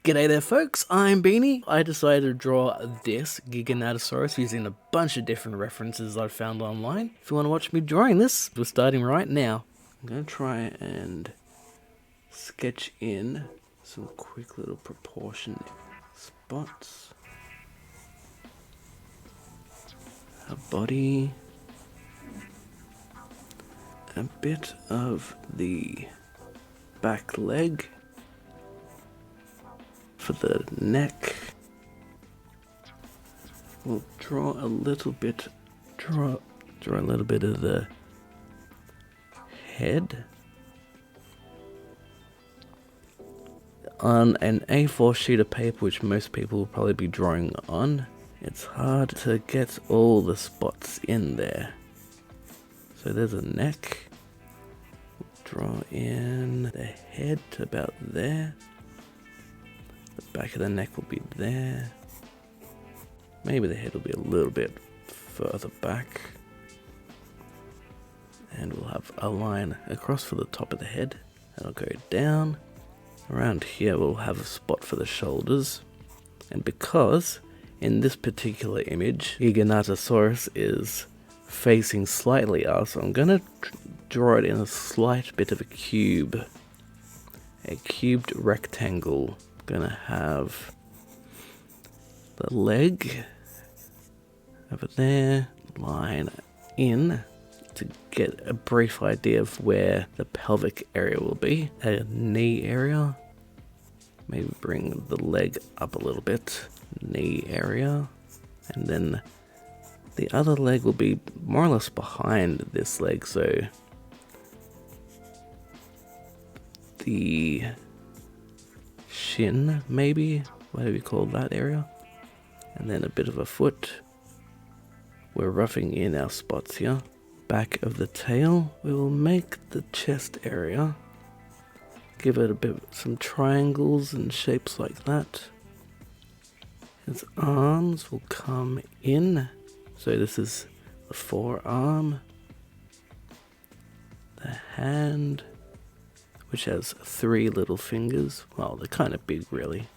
G'day there folks, I'm Beanie. I decided to draw this Giganatosaurus using a bunch of different references I found online. If you want to watch me drawing this, we're starting right now. I'm going to try and sketch in some quick little proportion spots. A body, a bit of the back leg for the neck. We'll draw a little bit of the head on an A4 sheet of paper, which most people will probably be drawing on. It's hard to get all the spots in there. So there's a neck. We'll draw in the head to about there. The back of the neck will be there. Maybe the head will be a little bit further back. And we'll have a line across for the top of the head. That'll go down. Around here we'll have a spot for the shoulders. And because in this particular image, Giganatosaurus is facing slightly up, I'm going to draw it in a slight bit of a cube. A cubed rectangle. Gonna have the leg over there, line in to get a brief idea of where the pelvic area will be. A knee area, maybe bring the leg up a little bit, knee area, and then the other leg will be more or less behind this leg, so the shin, maybe, whatever you call that area, and then a bit of a foot. We're roughing in our spots here. Back of the tail, we will make the chest area, give it a bit, some triangles and shapes like that. His arms will come in, so this is the forearm, the hand, which has 3 little fingers. Well, they're kind of big, really.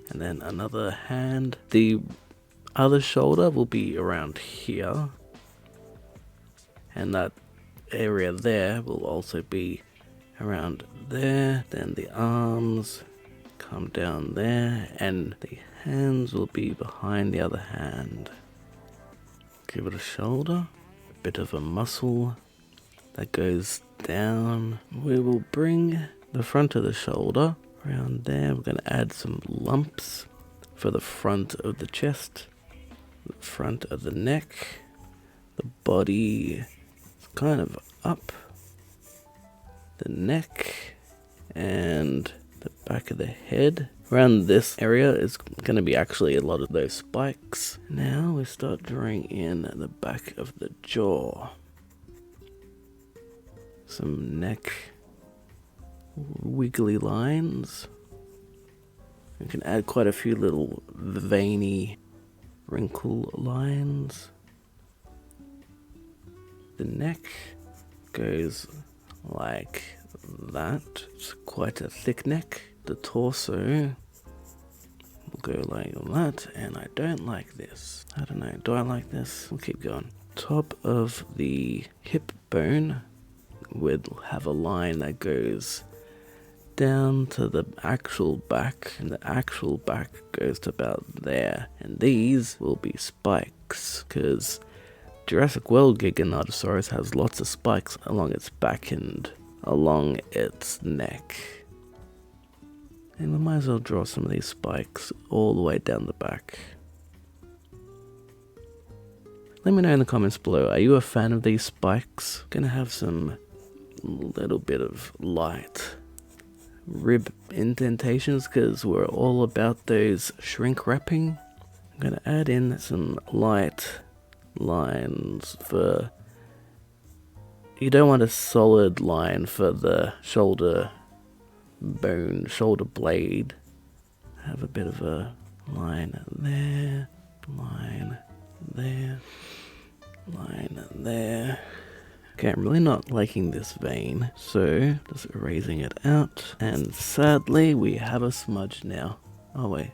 And then another hand. The other shoulder will be around here. And that area there will also be around there. Then the arms come down there. And the hands will be behind the other hand. Give it a shoulder. A bit of a muscle that goes down. We will bring the front of the shoulder around there. We're going to add some lumps for the front of the chest, the front of the neck. The body is kind of up, the neck, and the back of the head. Around this area is going to be actually a lot of those spikes. Now we start drawing in the back of the jaw. Some neck wiggly lines. We can add quite a few little veiny wrinkle lines. The neck goes like that. It's quite a thick neck. The torso will go like that, and I don't like this. I don't know, do I like this? We'll keep going. Top of the hip bone will have a line that goes down to the actual back, and the actual back goes to about there. And these will be spikes, because Jurassic World Giganotosaurus has lots of spikes along its back and along its neck. And we might as well draw some of these spikes all the way down the back. Let me know in the comments below, are you a fan of these spikes? Gonna have some little bit of light rib indentations because we're all about those shrink wrapping. I'm gonna add in some light lines for, you don't want a solid line for the shoulder bone, shoulder blade. Have a bit of a line there, line there, line there. Okay, I'm really not liking this vein, so just erasing it out. And sadly, we have a smudge now. Oh wait,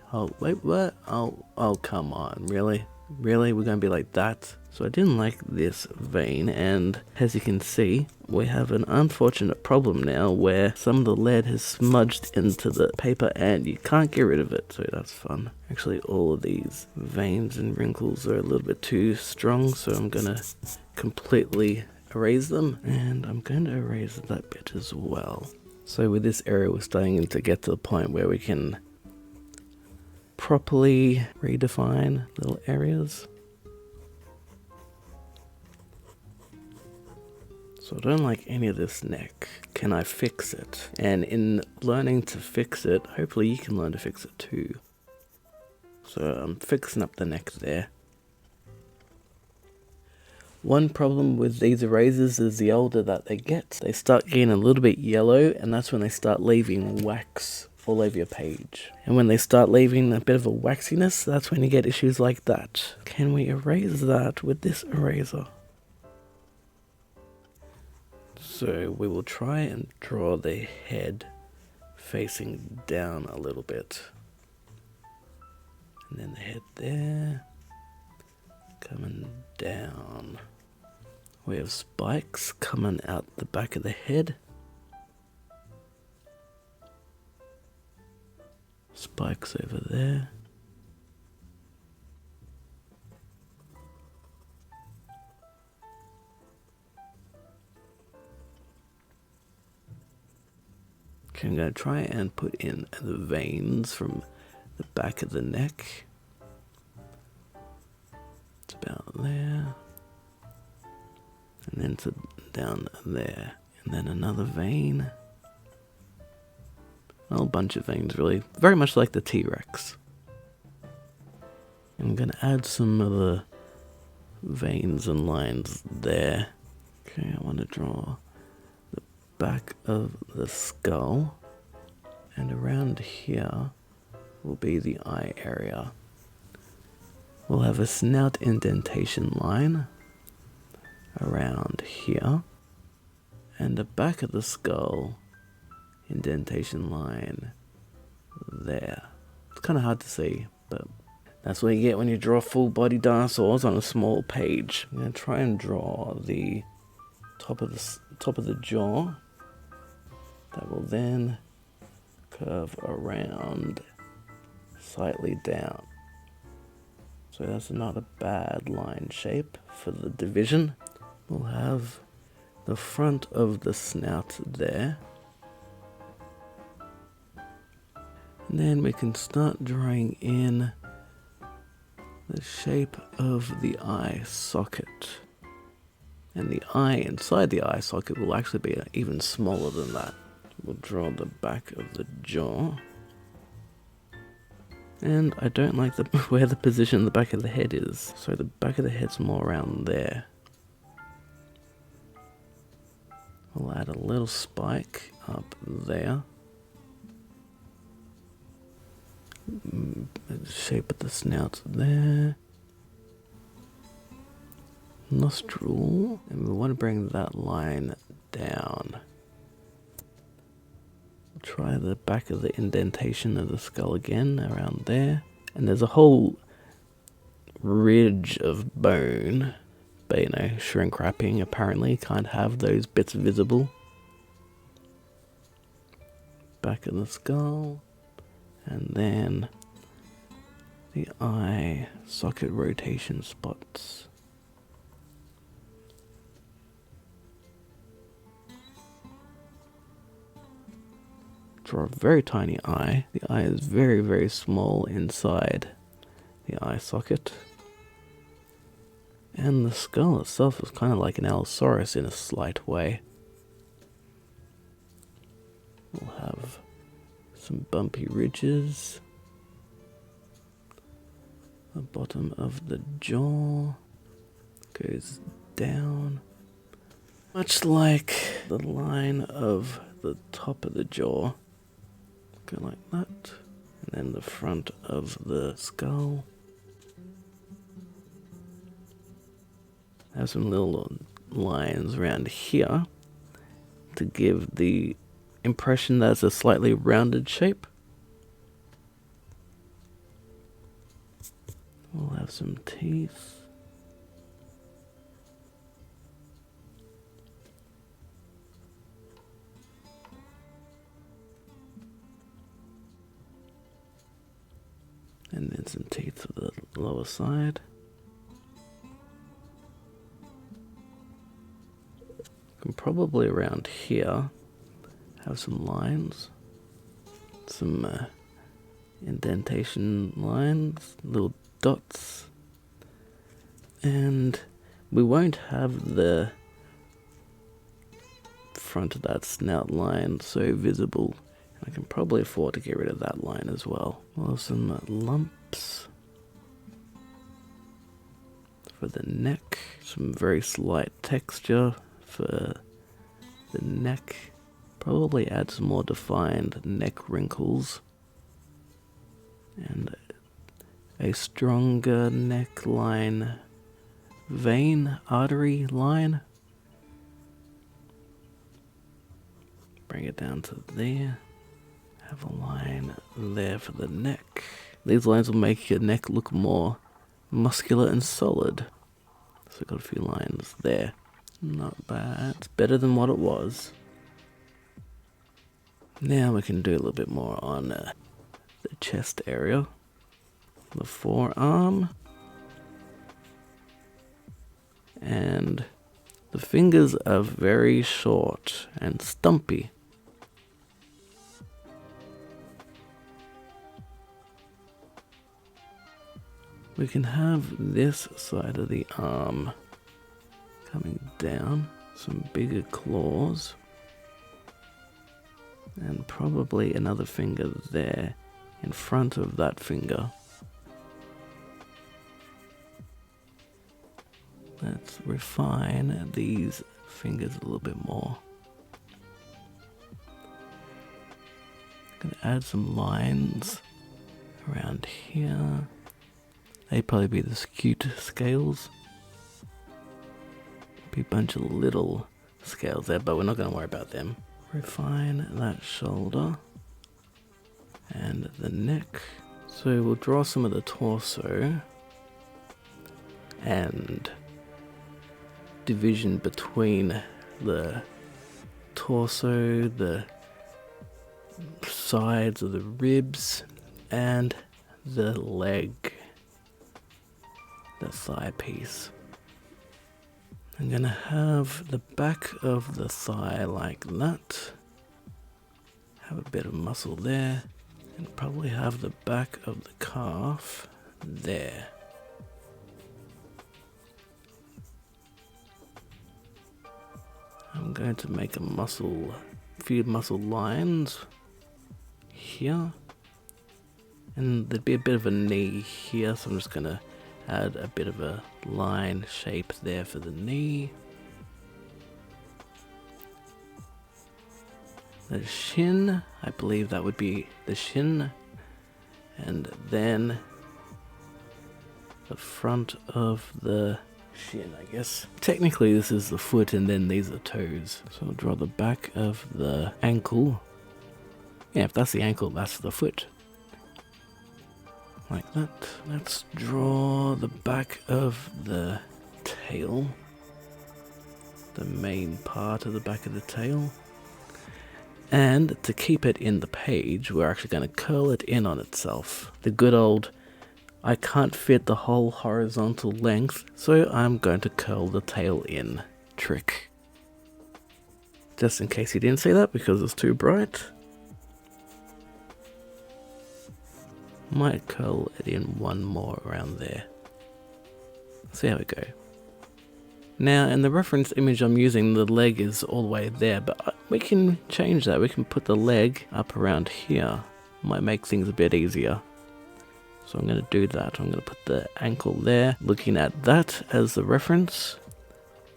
what? Oh, come on, really? Really? We're gonna be like that? So I didn't like this vein, and as you can see, we have an unfortunate problem now where some of the lead has smudged into the paper and you can't get rid of it, so that's fun. Actually, all of these veins and wrinkles are a little bit too strong, so I'm gonna completely erase them, and I'm going to erase that bit as well. So with this area, we're starting to get to the point where we can properly redefine little areas. So I don't like any of this neck. Can I fix it? And in learning to fix it, hopefully you can learn to fix it too. So I'm fixing up the neck there. One problem with these erasers is the older that they get, they start getting a little bit yellow, and that's when they start leaving wax all over your page. And when they start leaving a bit of a waxiness, that's when you get issues like that. Can we erase that with this eraser? So we will try and draw the head facing down a little bit. And then the head there, coming down. We have spikes coming out the back of the head. Spikes over there. Okay, I'm going to try and put in the veins from the back of the neck. It's about there. And then to down there. And then another vein. A whole bunch of veins, really. Very much like the T-Rex. I'm going to add some of the veins and lines there. Okay, I want to draw the back of the skull. And around here will be the eye area. We'll have a snout indentation line around here. And the back of the skull indentation line there. It's kind of hard to see, but that's what you get when you draw full body dinosaurs on a small page. I'm going to try and draw the top of the jaw. That will then curve around slightly down. So that's not a bad line shape for the division. We'll have the front of the snout there. And then we can start drawing in the shape of the eye socket. And the eye inside the eye socket will actually be even smaller than that. We'll draw the back of the jaw. And I don't like where the position the back of the head is. So the back of the head's more around there. We'll add a little spike up there. The shape of the snout there. Nostril. And we want to bring that line down. Try the back of the indentation of the skull again, around there. And there's a whole ridge of bone, but you know, shrink wrapping apparently can't have those bits visible. Back of the skull, and then the eye socket rotation spots. Draw a very tiny eye. The eye is very, very small inside the eye socket. And the skull itself is kind of like an Allosaurus in a slight way. We'll have some bumpy ridges. The bottom of the jaw goes down. Much like the line of the top of the jaw. Go like that. And then the front of the skull. Have some little lines around here to give the impression that it's a slightly rounded shape. We'll have some teeth. And then some teeth for the lower side. And probably around here have some lines. Some indentation lines, little dots. And we won't have the front of that snout line so visible. I can probably afford to get rid of that line as well. We'll have some lumps for the neck. Some very slight texture for the neck. Probably add some more defined neck wrinkles. And a stronger neckline vein, artery line. Bring it down to there. Have a line there for the neck. These lines will make your neck look more muscular and solid. So I've got a few lines there. Not bad. It's better than what it was. Now we can do a little bit more on the chest area. The forearm. And the fingers are very short and stumpy. We can have this side of the arm coming down, some bigger claws, and probably another finger there in front of that finger. Let's refine these fingers a little bit more. Gonna add some lines around here. They'd probably be the scute scales. Be a bunch of little scales there, but we're not going to worry about them. Refine that shoulder and the neck. So we'll draw some of the torso and division between the torso, the sides of the ribs, and the leg. The thigh piece. I'm gonna have the back of the thigh like that. Have a bit of muscle there. And probably have the back of the calf there. I'm going to make a few muscle lines here. And there'd be a bit of a knee here, so I'm just gonna add a bit of a line shape there for the knee. The shin, I believe that would be the shin. And then the front of the shin, I guess. Technically this is the foot and then these are toes. So I'll draw the back of the ankle. Yeah, if that's the ankle, that's the foot. Like that. Let's draw the back of the tail. The main part of the back of the tail. And to keep it in the page, we're actually going to curl it in on itself. The good old, I can't fit the whole horizontal length, so I'm going to curl the tail in trick. Just in case you didn't see that because it's too bright. Might curl it in one more around there. See how we go. Now in the reference image I'm using, the leg is all the way there, but we can change that. We can put the leg up around here. Might make things a bit easier. So I'm going to do that. I'm going to put the ankle there, looking at that as the reference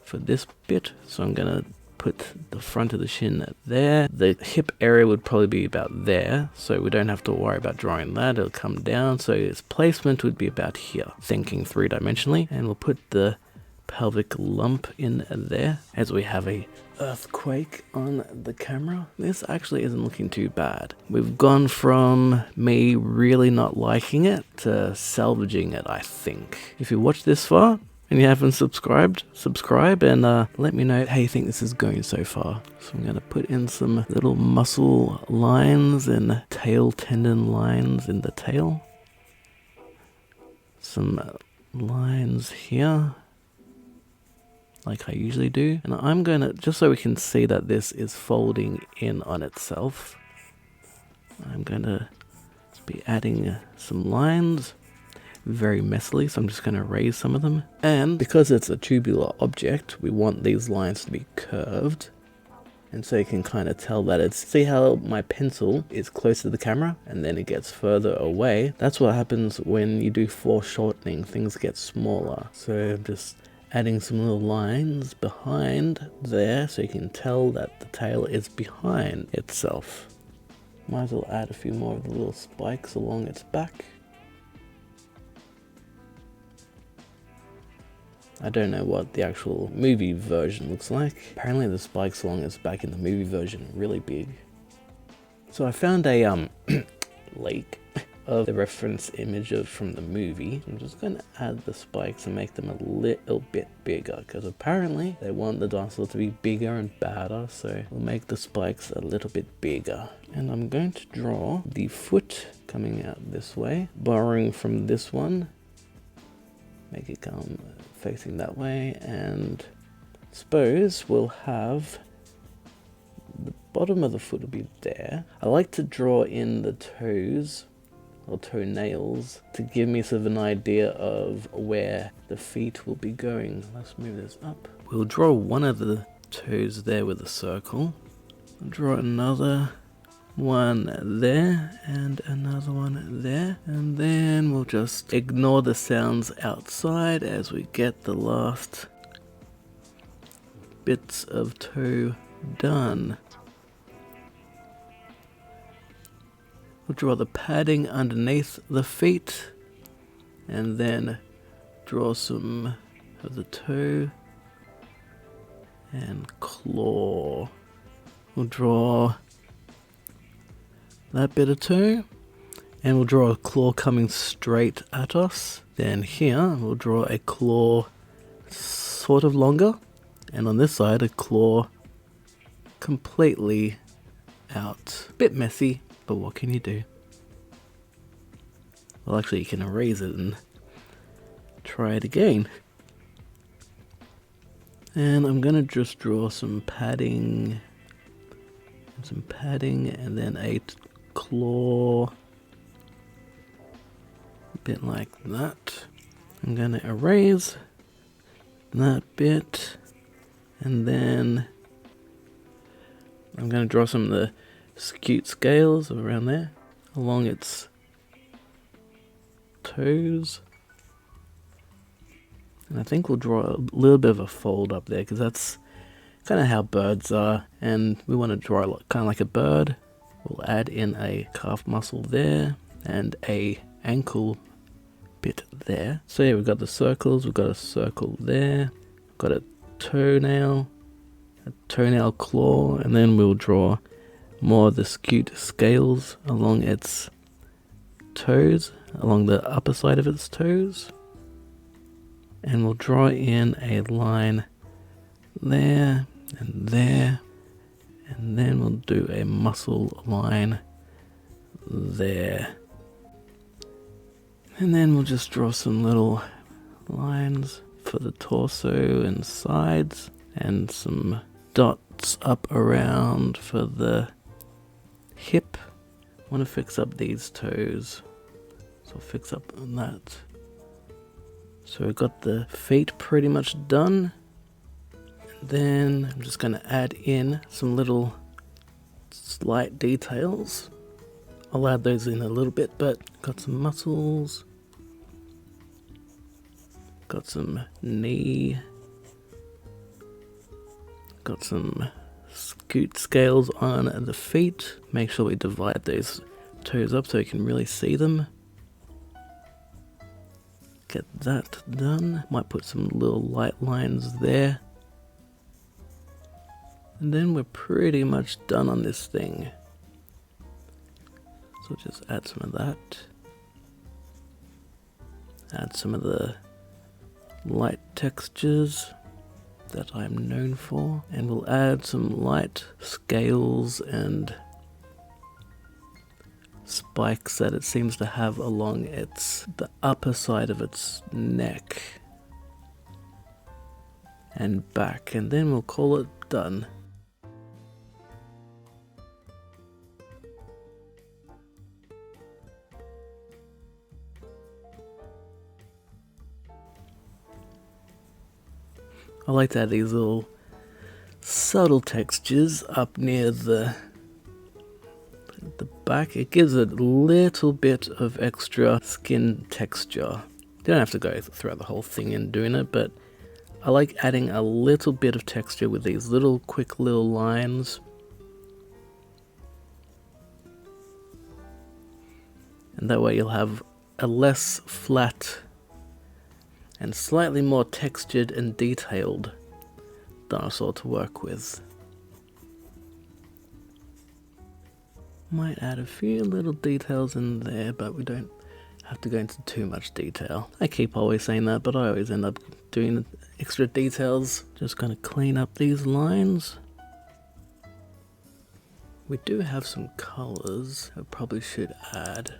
for this bit. So I'm going to put the front of the shin there. The hip area would probably be about there, so we don't have to worry about drawing that. It'll come down, so its placement would be about here, thinking three-dimensionally. And we'll put the pelvic lump in there, as we have a earthquake on the camera. This actually isn't looking too bad. We've gone from me really not liking it to salvaging it, I think. If you watched this far and you haven't subscribed, subscribe and let me know how you think this is going so far. So I'm going to put in some little muscle lines and tail tendon lines in the tail. Some lines here, like I usually do. And I'm going to, just so we can see that this is folding in on itself, I'm going to be adding some lines very messily, so I'm just going to erase some of them. And because it's a tubular object, we want these lines to be curved. And so you can kind of tell that it's, see how my pencil is close to the camera and then it gets further away? That's what happens when you do foreshortening, things get smaller. So I'm just adding some little lines behind there so you can tell that the tail is behind itself. Might as well add a few more of the little spikes along its back. I don't know what the actual movie version looks like. Apparently the spikes along its back in the movie version are really big. So I found a lake of the reference image from the movie. I'm just going to add the spikes and make them a little bit bigger, because apparently they want the dinosaur to be bigger and badder, so we'll make the spikes a little bit bigger. And I'm going to draw the foot coming out this way, borrowing from this one. Make it come facing that way, and suppose we'll have the bottom of the foot will be there. I like to draw in the toes or toenails to give me sort of an idea of where the feet will be going. Let's move this up. We'll draw one of the toes there with a circle. I'll draw another one there and another one there, and then we'll just ignore the sounds outside as we get the last bits of toe done. We'll draw the padding underneath the feet and then draw some of the toe and claw. We'll draw that bit of toe, and we'll draw a claw coming straight at us. Then here we'll draw a claw sort of longer, and on this side a claw completely out. Bit messy, but what can you do? Well, actually you can erase it and try it again. And I'm gonna just draw some padding and then a claw, a bit like that. I'm gonna erase that bit, and then I'm gonna draw some of the scute scales around there along its toes, and I think we'll draw a little bit of a fold up there because that's kind of how birds are, and we want to draw kind of like a bird. We'll add in a calf muscle there and a ankle bit there. So yeah, we've got the circles, we've got a circle there, we've got a toenail claw, and then we'll draw more of the scute scales along its toes, along the upper side of its toes, and we'll draw in a line there and there, and then we'll do a muscle line there, and then we'll just draw some little lines for the torso and sides, and some dots up around for the hip. I want to fix up these toes, so I'll fix up on that. So we've got the feet pretty much done. Then I'm just going to add in some little slight details. I'll add those in a little bit, but got some muscles, got some knee, got some scute scales on the feet. Make sure we divide those toes up so you can really see them. Get that done. Might put some little light lines there. And then we're pretty much done on this thing. So just add some of that. Add some of the light textures that I'm known for. And we'll add some light scales and spikes that it seems to have along the upper side of its neck and back, and then we'll call it done. I like to add these little subtle textures up near the back. It gives a little bit of extra skin texture. You don't have to go throughout the whole thing and doing it, but I like adding a little bit of texture with these little quick little lines. And that way you'll have a less flat and slightly more textured and detailed dinosaur to work with. Might add a few little details in there, but we don't have to go into too much detail. I keep always saying that, but I always end up doing extra details. Just gonna clean up these lines. We do have some colors I probably should add.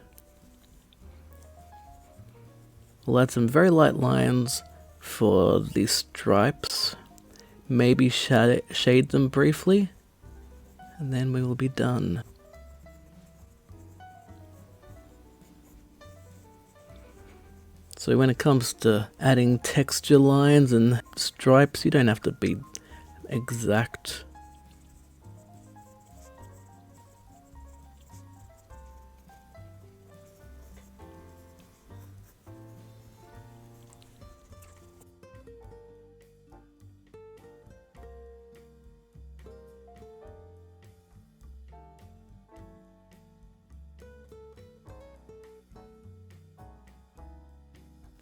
We'll add some very light lines for the stripes. Maybe shade them briefly, and then we will be done. So when it comes to adding texture lines and stripes, you don't have to be exact.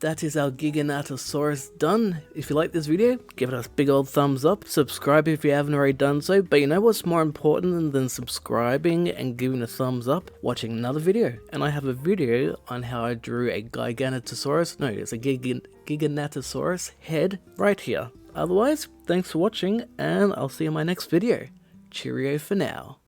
That is our Giganatosaurus done. If you like this video, give it a big old thumbs up, subscribe if you haven't already done so, but you know what's more important than subscribing and giving a thumbs up? Watching another video. And I have a video on how I drew a Giganatosaurus, no, it's a Giganatosaurus head right here. Otherwise, thanks for watching, and I'll see you in my next video. Cheerio for now.